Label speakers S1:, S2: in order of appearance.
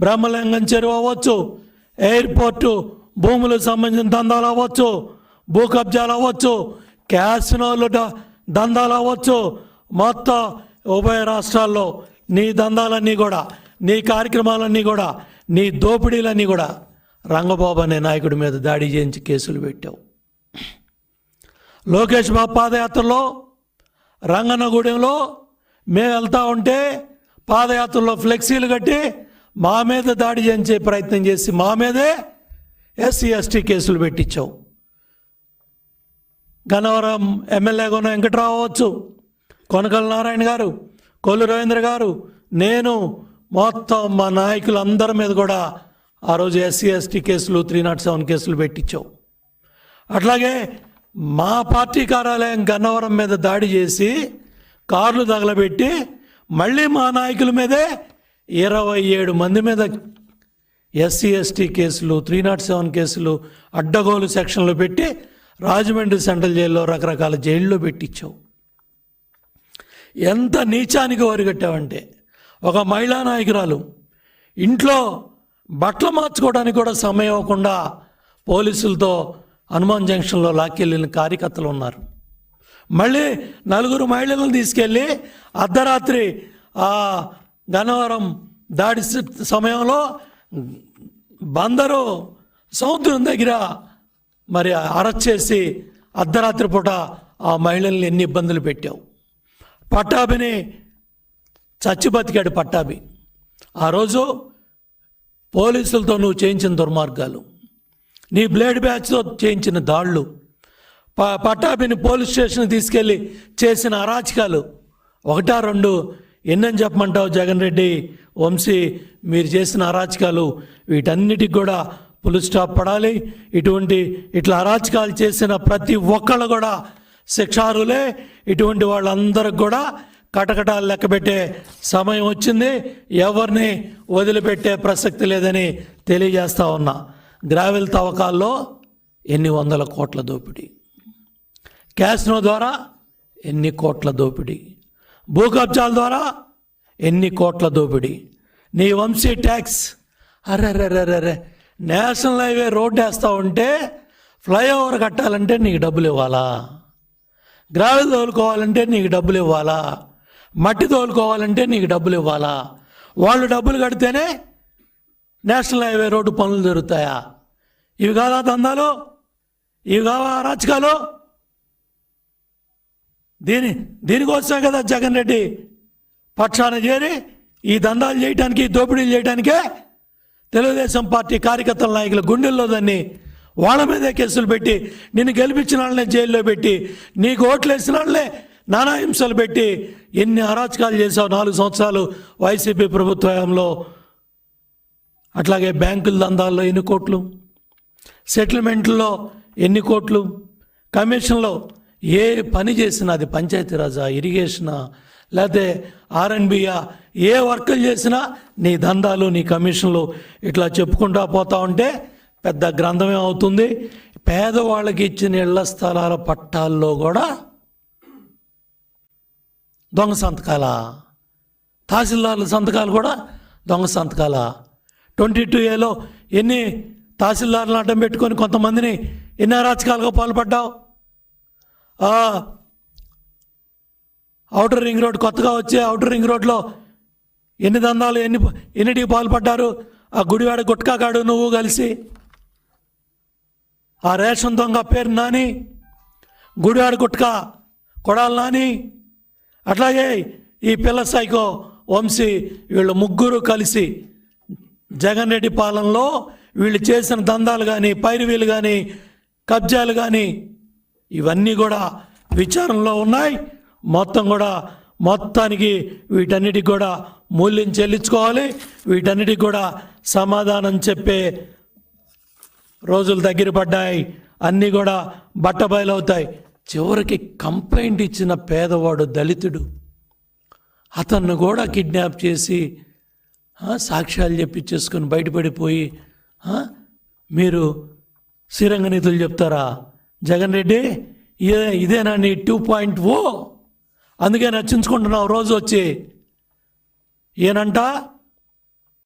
S1: బ్రహ్మలింగం చెరువు అవ్వచ్చు, ఎయిర్పోర్టు భూములకు సంబంధించిన దందాలు అవ్వచ్చు, భూ కబ్జాలు అవ్వచ్చు, క్యాసినోలు దందాలు అవ్వచ్చు, మొత్తం ఉభయ రాష్ట్రాల్లో నీ దందాలన్నీ కూడా, నీ కార్యక్రమాలన్నీ కూడా, నీ దోపిడీలన్నీ కూడా రంగబాబు అనే నాయకుడి మీద దాడి చేయించి కేసులు పెట్టావు. లోకేష్ బాబు పాదయాత్రలో రంగన్నగూడెంలో మేము వెళ్తూ ఉంటే పాదయాత్రలో ఫ్లెక్సీలు కట్టి మా మీద దాడి చేయించే ప్రయత్నం చేసి మా మీదే ఎస్సీ ఎస్టీ కేసులు పెట్టించావు. గన్నవరం ఎమ్మెల్యేగా ఉన్న వెంకట్రావు అవ్వచ్చు, కొనకల నారాయణ గారు, కొల్లు రవీంద్ర గారు, నేను మొత్తం మా నాయకులందరి మీద కూడా ఆ రోజు ఎస్సీ ఎస్టీ కేసులు 307 కేసులు పెట్టించావు. అట్లాగే మా పార్టీ కార్యాలయం గన్నవరం మీద దాడి చేసి కార్లు తగలబెట్టి మళ్ళీ మా నాయకుల మీదే 27 మంది మీద ఎస్సీ ఎస్టీ కేసులు 307 కేసులు అడ్డగోలు సెక్షన్లు పెట్టి రాజమండ్రి సెంట్రల్ జైల్లో రకరకాల జైల్లో పెట్టించావు. ఎంత నీచానికి వరిగట్టావంటే ఒక మహిళా నాయకురాలు ఇంట్లో బట్టలు మార్చుకోవడానికి కూడా సమయం ఇవ్వకుండా పోలీసులతో హనుమాన్ జంక్షన్లో లాక్కెళ్ళిన కార్యకర్తలు ఉన్నారు. మళ్ళీ 4 మహిళలను తీసుకెళ్ళి అర్ధరాత్రి ఆ గన్నవరం దాడి సమయంలో బందరు సముద్రం దగ్గర మరి అరెస్ట్ చేసి అర్ధరాత్రి పూట ఆ మహిళల్ని ఎన్ని ఇబ్బందులు పెట్టావు. పట్టాభిని చచ్చి బతికాడు పట్టాభి. ఆ రోజు పోలీసులతో నువ్వు చేయించిన దుర్మార్గాలు, నీ బ్లేడ్ బ్యాచ్తో చేయించిన దాళ్ళు, పట్టాభిని పోలీస్ స్టేషన్ తీసుకెళ్ళి చేసిన అరాచకాలు 1-2 ఎన్నని చెప్పమంటావు జగన్ రెడ్డి వంశీ? మీరు చేసిన అరాచకాలు వీటన్నిటికి కూడా ఫుల్ స్టాప్ పడాలి. ఇట్లా అరాచకాలు చేసిన ప్రతి ఒక్కళ్ళు కూడా శిక్షార్హులే. ఇటువంటి వాళ్ళందరికి కూడా కటకటాలు లెక్కబెట్టే సమయం వచ్చింది. ఎవరిని వదిలిపెట్టే ప్రసక్తి లేదని తెలియజేస్తా ఉన్నా. గ్రావెల్ తవ్వకాల్లో ఎన్ని వందల కోట్ల దోపిడీ, క్యాసినో ద్వారా ఎన్ని కోట్ల దోపిడీ, భూ కబ్జాల ద్వారా ఎన్ని కోట్ల దోపిడీ, నీ వంశీ ట్యాక్స్. అర్రర్రర్రర్రే, నేషనల్ హైవే రోడ్డు వేస్తూ ఉంటే ఫ్లైఓవర్ కట్టాలంటే నీకు డబ్బులు ఇవ్వాలా, గ్రావెల్ తోలుకోవాలంటే నీకు డబ్బులు ఇవ్వాలా, మట్టి తోలుకోవాలంటే నీకు డబ్బులు ఇవ్వాలా. వాళ్ళు డబ్బులు కడితేనే నేషనల్ హైవే రోడ్డు పనులు జరుగుతాయా? ఇవి కాదా దందాలు? ఇవి కావా అరాచకాలు? దీనికోసమే కదా జగన్ రెడ్డి పక్షాన చేరి ఈ దందాలు చేయడానికి, దోపిడీలు చేయడానికే తెలుగుదేశం పార్టీ కార్యకర్తల నాయకుల గుండెల్లో దాన్ని వాళ్ళ మీదే కేసులు పెట్టి, నిన్ను గెలిపించిన వాళ్ళనే జైల్లో పెట్టి, నీకు ఓట్లు వేసిన వాళ్ళే నానా హింసలు పెట్టి ఎన్ని అరాచకాలు చేసావు 4 సంవత్సరాలు వైసీపీ ప్రభుత్వంలో. అట్లాగే బ్యాంకుల దందాల్లో ఎన్ని కోట్లు, సెటిల్మెంట్లో ఎన్ని కోట్లు, కమిషన్లో ఏ పని చేసినా, అది పంచాయతీరాజా, ఇరిగేషనా, లేకపోతే ఆర్ఎండ్బియా, ఏ వర్కులు చేసినా నీ దందాలు, నీ కమిషన్లు ఇట్లా చెప్పుకుంటా పోతా ఉంటే పెద్ద గ్రంథమే అవుతుంది. పేదవాళ్ళకి ఇచ్చిన ఇళ్ల స్థలాల పట్టాల్లో కూడా దొంగ సంతకాల, తహసీల్దార్ల సంతకాలు కూడా దొంగ సంతకాల. 22A ఎన్ని తహసీల్దార్లను అడ్డం పెట్టుకొని కొంతమందిని ఎన్ని అరాచకాలుగా పాల్పడ్డావు. ఔటర్ రింగ్ రోడ్, కొత్తగా వచ్చే ఔటర్ రింగ్ రోడ్లో ఎన్ని దందాలు, ఎన్నిటికి పాల్పడ్డారు. ఆ గుడివాడ గుట్కాగాడు నువ్వు కలిసి, ఆ రేషన్ దొంగ పేరు నాని, గుడివాడ గుట్కా కొడాలి నాని, అట్లాగే ఈ పిల్ల సైకో వంశీ, వీళ్ళు ముగ్గురు కలిసి జగన్ రెడ్డి పాలనలో వీళ్ళు చేసిన దందాలు కానీ, పైరువీలు కానీ, కబ్జాలు కానీ ఇవన్నీ కూడా విచారణలో ఉన్నాయి. మొత్తానికి వీటన్నిటికి కూడా మూల్యం చెల్లించుకోవాలి. వీటన్నిటికి కూడా సమాధానం చెప్పే రోజులు దగ్గర పడ్డాయి. అన్నీ కూడా బట్టబయలవుతాయి. చివరికి కంప్లైంట్ ఇచ్చిన పేదవాడు దళితుడు, అతన్ని కూడా కిడ్నాప్ చేసి సాక్ష్యాలు చెప్పించేసుకొని బయటపడిపోయి మీరు శ్రీరంగ నీతులు చెప్తారా? జగన్ రెడ్డి ఇదేనా నీ 2.0? అందుకే నచ్చించుకుంటున్నావు రోజు వచ్చి. ఏనంట